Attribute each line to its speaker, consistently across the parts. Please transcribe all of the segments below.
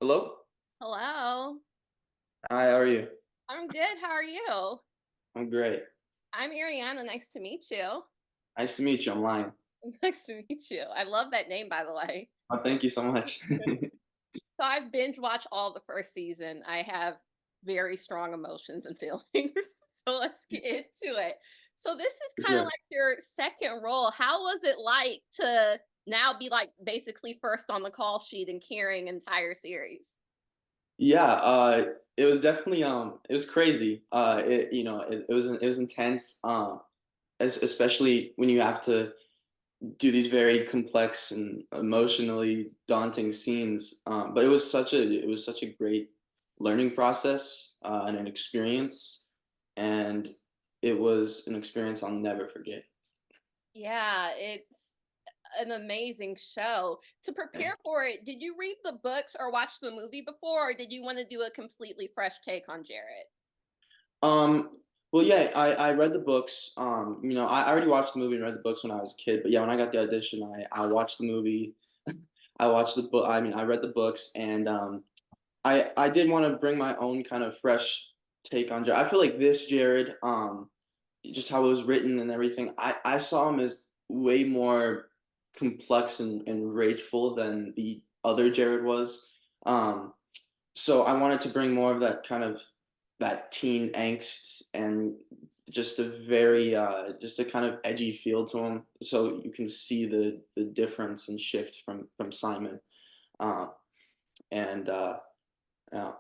Speaker 1: Hello?
Speaker 2: Hello.
Speaker 1: Hi, how are you?
Speaker 2: I'm good. How are you?
Speaker 1: I'm great.
Speaker 2: I'm Ariana. Nice to meet you.
Speaker 1: Nice to meet you. I'm Lyon.
Speaker 2: Nice to meet you. I love that name, by the way.
Speaker 1: Oh, thank you so much.
Speaker 2: So I've binge watched all the first season. I have very strong emotions and feelings. So let's get into it. So this is
Speaker 1: For
Speaker 2: kind of
Speaker 1: sure.
Speaker 2: like your second role. How was it like to now be like basically first on the call sheet and carrying an entire series?
Speaker 1: Yeah, it was definitely it was crazy. It was intense. Especially when you have to do these very complex and emotionally daunting scenes. But it was such a great learning process and an experience, and it was an experience I'll never forget.
Speaker 2: Yeah, it's an amazing show. To prepare for it, did you read the books or watch the movie before, or did you want to do a completely fresh take on Jared?
Speaker 1: Um, well, yeah, I read the books. I already watched the movie and read the books when I was a kid. But yeah, when I got the audition, I watched the movie. I watched the book. I mean, I read the books, and I did want to bring my own kind of fresh take on Jared. I feel like this Jared, just how it was written and everything. I saw him as way more complex and rageful than the other Jared was. Um, so I wanted to bring more of that kind of that teen angst and just a kind of edgy feel to him, so you can see the difference and shift from Simon. Uh, and yeah.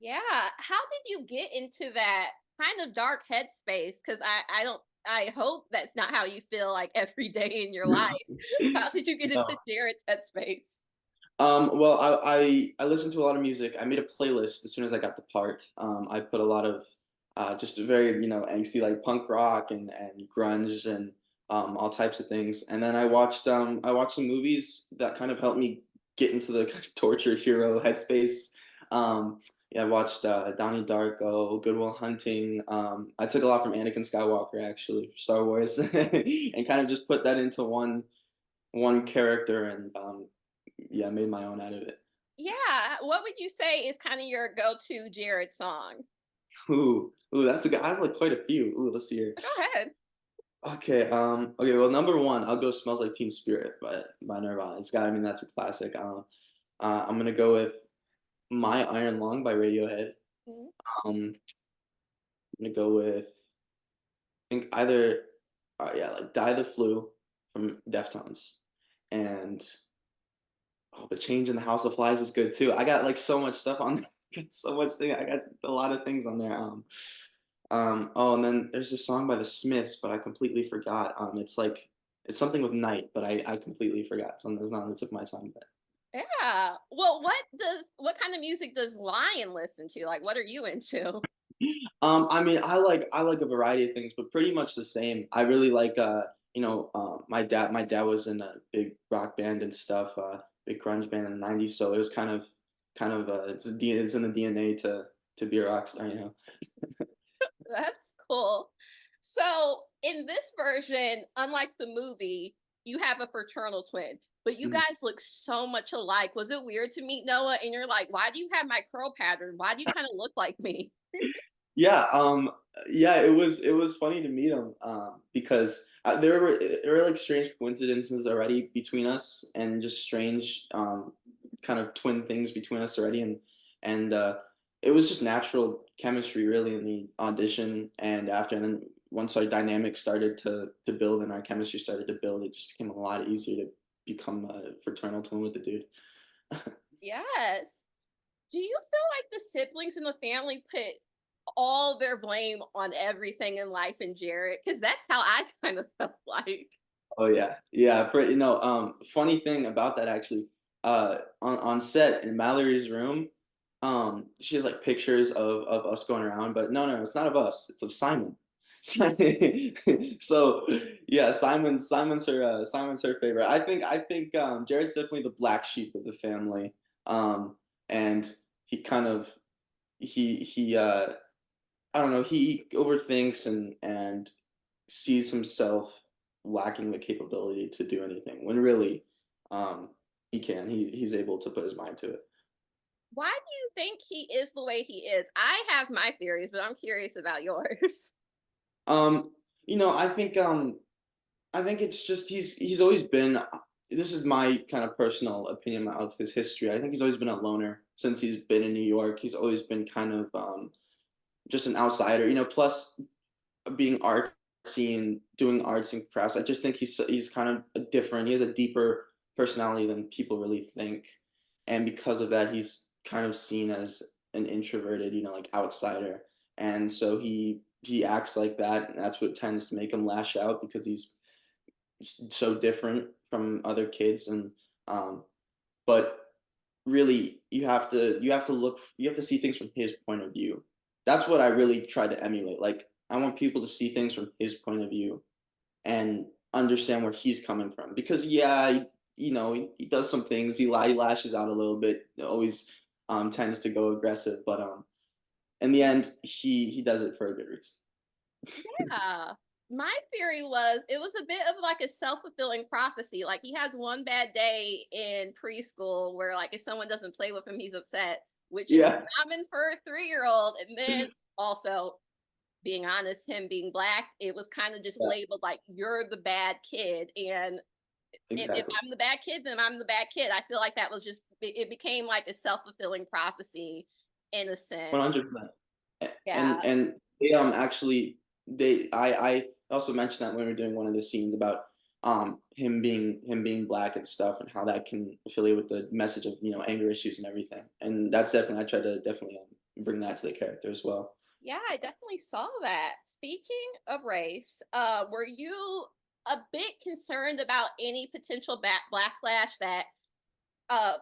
Speaker 2: Yeah, how did you get into that kind of dark headspace? Because I don't. I hope that's not how you feel like every day in your life. How did you get into
Speaker 1: No.
Speaker 2: Jared's headspace?
Speaker 1: Well, I listened to a lot of music. I made a playlist as soon as I got the part. I put a lot of just very angsty like punk rock and grunge and all types of things. And then I watched some movies that kind of helped me get into the kind of tortured hero headspace. Yeah, I watched Donnie Darko, Good Will Hunting. I took a lot from Anakin Skywalker actually for Star Wars, and kind of just put that into one character and yeah, made my own out of it.
Speaker 2: Yeah, what would you say is kind of your go-to Jared song?
Speaker 1: Ooh, that's a good. I have like quite a few. Ooh, let's see here.
Speaker 2: Go ahead.
Speaker 1: Okay. Well, number one, I'll go "Smells Like Teen Spirit" by Nirvana. It's got. I mean, that's a classic. I'm gonna go with "My Iron Lung" by Radiohead.
Speaker 2: Mhm.
Speaker 1: I'm gonna go with I think either, yeah, like "Die the Flu" from Deftones, and but "Change in the House of Flies" is good too. I got like so much stuff on. Got so much thing. I got a lot of things on there. Oh, and then there's this song by the Smiths, but I completely forgot. It's something with night, but I completely forgot. So there's not. It took my time, but
Speaker 2: Yeah. Well, what kind of music does Lion listen to? Like, what are you into?
Speaker 1: I mean, I like a variety of things, but pretty much the same. I really like my dad was in a big rock band and stuff, big grunge band in the '90s, so it was kind of it's in the DNA to be a rock star, you know.
Speaker 2: That's cool. So, in this version, unlike the movie, you have a fraternal twin, but you
Speaker 1: Mhm.
Speaker 2: guys look so much alike. Was it weird to meet Noah and you're like, why do you have my curl pattern? Why do you kind of look like me?
Speaker 1: Yeah, yeah, it was funny to meet him, because there were like strange coincidences already between us, and just strange kind of twin things between us already, and it was just natural chemistry really in the audition and after, and then once our dynamic started to build and our chemistry started to build, it just became a lot easier to become a fraternal twin with the dude.
Speaker 2: Yes. Do you feel like the siblings in the family put all their blame on everything in life in Jared? Because that's how I kind of felt like.
Speaker 1: Oh yeah, yeah. Funny thing about that actually, on set in Mallory's room, she has like pictures of us going around, but no, it's not of us. It's of Simon. So yeah, Simon's her favorite. I think Jared's definitely the black sheep of the family, and he kind of he I don't know, he overthinks and sees himself lacking the capability to do anything when really, he can. He's able to put his mind to it.
Speaker 2: Why do you think he is the way he is? I have my theories, but I'm curious about yours.
Speaker 1: Um, I think it's just he's always been. This is my kind of personal opinion of his history. I think he's always been a loner since he's been in New York. He's always been kind of just an outsider. Plus being artsy and doing arts and crafts. I just think he's kind of a different. He has a deeper personality than people really think, and because of that, he's kind of seen as an introverted, like outsider, and so he acts like that, and that's what tends to make him lash out because he's so different from other kids, and um, but really you have to see things from his point of view. That's what I really try to emulate. Like I want people to see things from his point of view and understand where he's coming from. Because yeah, he does some things. He lashes out a little bit. Always tends to go aggressive, but in the end, he does it for a good reason.
Speaker 2: Yeah. My theory was it was a bit of like a self-fulfilling prophecy. Like he has one bad day in preschool where like if someone doesn't play with him, he's upset, which is
Speaker 1: Yeah,
Speaker 2: common for a 3-year-old. And then also being honest, him being black, it was kind of just
Speaker 1: yeah,
Speaker 2: labeled like you're the bad kid. And if
Speaker 1: exactly.
Speaker 2: I'm the bad kid, then I'm the bad kid. I feel like that was just it became like a self-fulfilling prophecy in a sense.
Speaker 1: 100%.
Speaker 2: Yeah.
Speaker 1: And they actually they I also mentioned that when we were doing one of the scenes about him being black and stuff and how that can affiliate with the message of anger issues and everything. And that's definitely I try to definitely bring that to the character as well.
Speaker 2: Yeah, I definitely saw that. Speaking of race, were you a bit concerned about any potential backlash that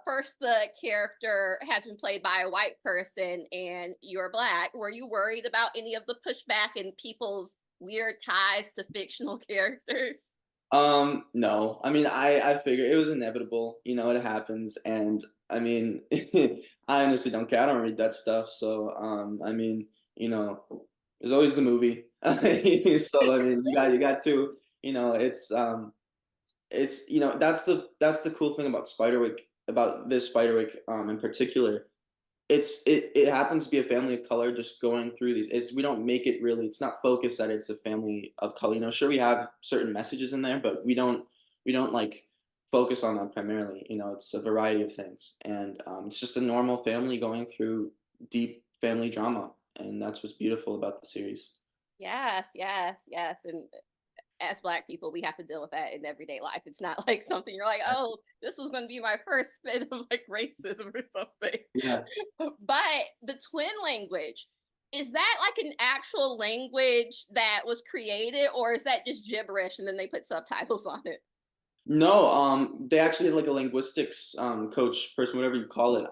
Speaker 2: first the character has been played by a white person and you're black? Were you worried about any of the pushback and people's weird ties to fictional characters?
Speaker 1: No. I mean, I figure it was inevitable. It happens, and I mean, I honestly don't care. I don't read that stuff, so I mean, there's always the movie. So I mean, you got to, it's that's the cool thing about Spiderwick in particular. It happens to be a family of color just going through these. We don't make it really. It's not focused that it's a family of color. Sure we have certain messages in there, but we don't like focus on them primarily. It's a variety of things, and it's just a normal family going through deep family drama, and that's what's beautiful about the series.
Speaker 2: Yes, yes, yes. And as black people, we have to deal with that in everyday life. It's not like something you're like, oh, this was going to be my first spit of like racism or something.
Speaker 1: Yeah.
Speaker 2: But the twin language, is that like an actual language that was created, or is that just gibberish and then they put subtitles on it?
Speaker 1: No, they actually had like a linguistics coach person, whatever you call it,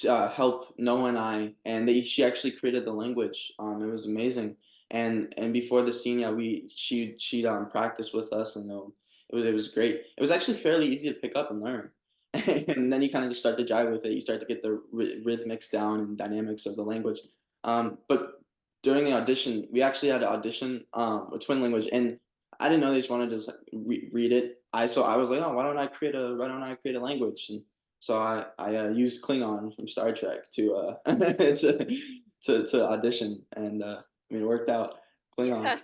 Speaker 1: to help Noah and I, and she actually created the language. It was amazing. And before the scene, yeah, she'd practice with us, and it was great. It was actually fairly easy to pick up and learn, and then you kind of just start to jive with it. You start to get the rhythmics down and dynamics of the language. But during the audition, we actually had to audition a twin language, and I didn't know they just wanted to just like, read it. I was like, oh, why don't I create a language? And so I used Klingon from Star Trek to to audition, and I mean it worked out. Klingon.
Speaker 2: Yes.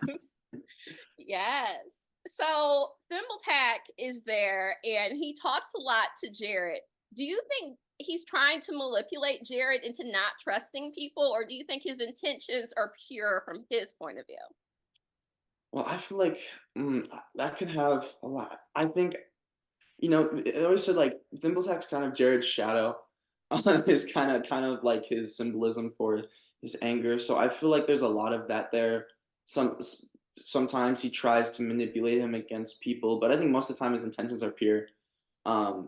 Speaker 2: Yes. So Thimbletack is there and he talks a lot to Jared. Do you think he's trying to manipulate Jared into not trusting people, or do you think his intentions are pure from his point of view?
Speaker 1: Well, I feel like that could have a lot. I think it always said like Thimbletack's kind of Jared's shadow, is kind of like his symbolism for his anger. So I feel like there's a lot of that there. Sometimes he tries to manipulate him against people, but I think most of the time his intentions are pure.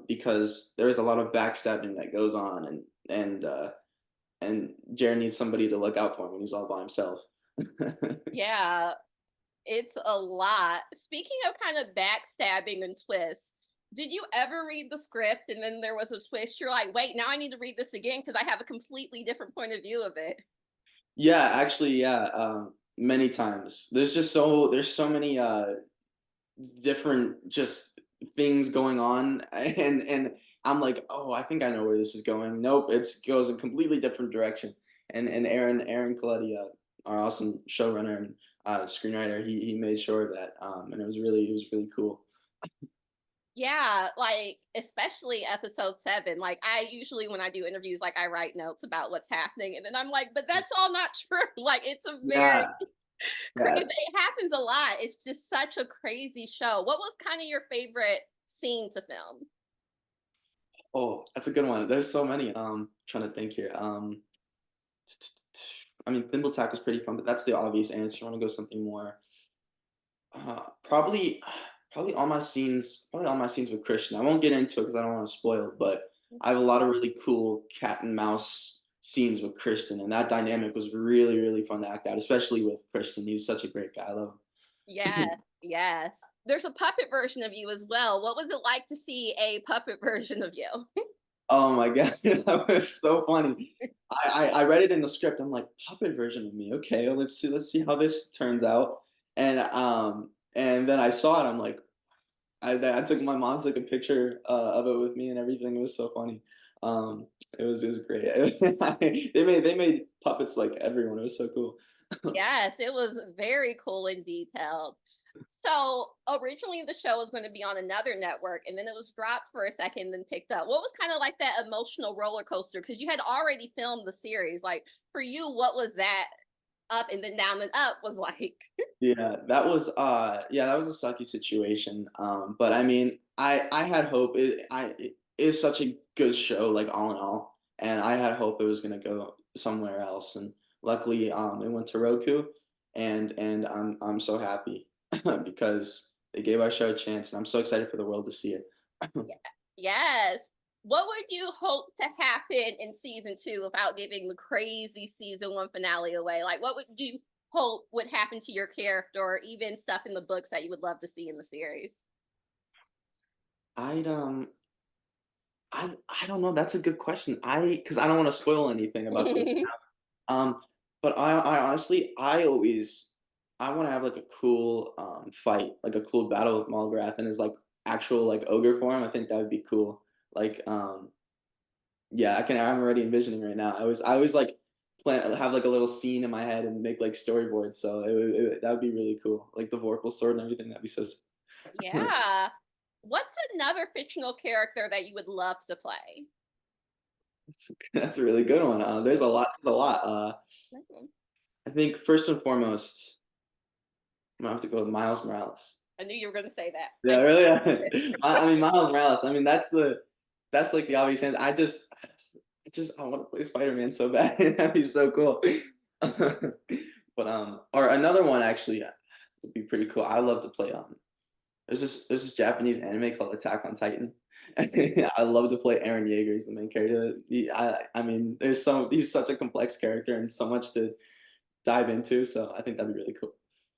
Speaker 1: Because there is a lot of backstabbing that goes on, and Jared needs somebody to look out for him when he's all by himself.
Speaker 2: Yeah, it's a lot. Speaking of kind of backstabbing and twists, did you ever read the script and then there was a twist? You're like, wait, now I need to read this again because I have a completely different point of view of it.
Speaker 1: Yeah, actually, yeah, many times. There's so many different just things going on, and I'm like, oh, I think I know where this is going. Nope, it goes a completely different direction. And Aaron Coletti, our awesome showrunner and screenwriter, he made sure of that, and it was really cool.
Speaker 2: Yeah, like especially episode 7. Like I usually when I do interviews, like I write notes about what's happening, and then I'm like, but that's all not true. Like it's a very
Speaker 1: Yeah, yeah.
Speaker 2: it happens a lot. It's just such a crazy show. What was kind of your favorite scene to film?
Speaker 1: Oh, that's a good one. There's so many. Trying to think here. I mean, Thimbletack was pretty fun, but that's the obvious answer. I want to go something more. Probably, probably all my scenes with Christian. I won't get into it because I don't want to spoil. But I have a lot of really cool cat and mouse scenes with Christian, and that dynamic was really fun to act out, especially with Christian. He's such a great guy. I love
Speaker 2: Yeah,
Speaker 1: him.
Speaker 2: yes. There's a puppet version of you as well. What was it like to see a puppet version of you?
Speaker 1: Oh my god, that was so funny. I read it in the script. I'm like, puppet version of me. Okay, let's see how this turns out. And then I saw it. I'm like, I took my mom took a picture of it with me and everything. It was so funny. Um, it was great. They made puppets like everyone. It was so cool.
Speaker 2: Yes, it was very cool and detailed. So originally the show was going to be on another network and then it was dropped for a second, then picked up. What was kind of like that emotional roller coaster? Because you had already filmed the series. Like for you, what was that up and then down and up was like?
Speaker 1: Yeah, that was a sucky situation. But I mean, I had hope. It is such a good show, like all in all, and I had hope it was gonna go somewhere else, and luckily, it went to Roku, and I'm so happy because they gave our show a chance, and I'm so excited for the world to see it.
Speaker 2: Yeah. Yes. What would you hope to happen in season 2 without giving the crazy season 1 finale away? Like, what would you hope would happen to your character, or even stuff in the books that you would love to see in the series?
Speaker 1: I'd I don't know. That's a good question. Because I don't want to spoil anything about the Um, but I honestly, I want to have like a cool fight, like a cool battle with Mulgarath in his like actual like ogre form. I think that would be cool. Like, yeah, I'm already envisioning right now. I always like plan have like a little scene in my head and make like storyboards. So that would be really cool. Like the Vorpal sword and everything. That'd be so.
Speaker 2: Yeah. What's another fictional character that you would love to play?
Speaker 1: That's a really good one. There's a lot. There's a lot.
Speaker 2: Mhm.
Speaker 1: I think first and foremost, I'm gonna have to go with Miles Morales.
Speaker 2: I knew you were going to say that.
Speaker 1: Yeah, really. I mean, Miles Morales. I mean, that's like the obvious answer. I want to play Spider Man so bad. That'd be so cool. But or another one actually would be pretty cool. I love to play. There's this Japanese anime called Attack on Titan. I love to play Aaron Yeager. He's the main character. I mean, he's such a complex character and so much to dive into. So I think that'd be really cool.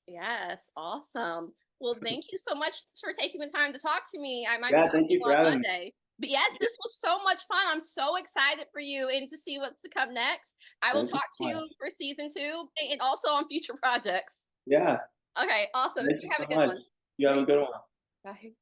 Speaker 2: Yes, awesome. Well, thank you so much for taking the time to talk to me. I might be
Speaker 1: Yeah,
Speaker 2: talking
Speaker 1: thank
Speaker 2: to
Speaker 1: you
Speaker 2: you
Speaker 1: for
Speaker 2: on
Speaker 1: having me.
Speaker 2: Monday. But yes, this was so much fun. I'm so excited for you and to see what's to come next. I will
Speaker 1: Thank you
Speaker 2: talk
Speaker 1: so
Speaker 2: to
Speaker 1: much.
Speaker 2: you for season 2 and also on future projects.
Speaker 1: Yeah,
Speaker 2: Okay, awesome.
Speaker 1: thank
Speaker 2: You
Speaker 1: you
Speaker 2: have
Speaker 1: so
Speaker 2: a good
Speaker 1: much.
Speaker 2: one.
Speaker 1: You have a
Speaker 2: Thank
Speaker 1: good
Speaker 2: you.
Speaker 1: one.
Speaker 2: Bye.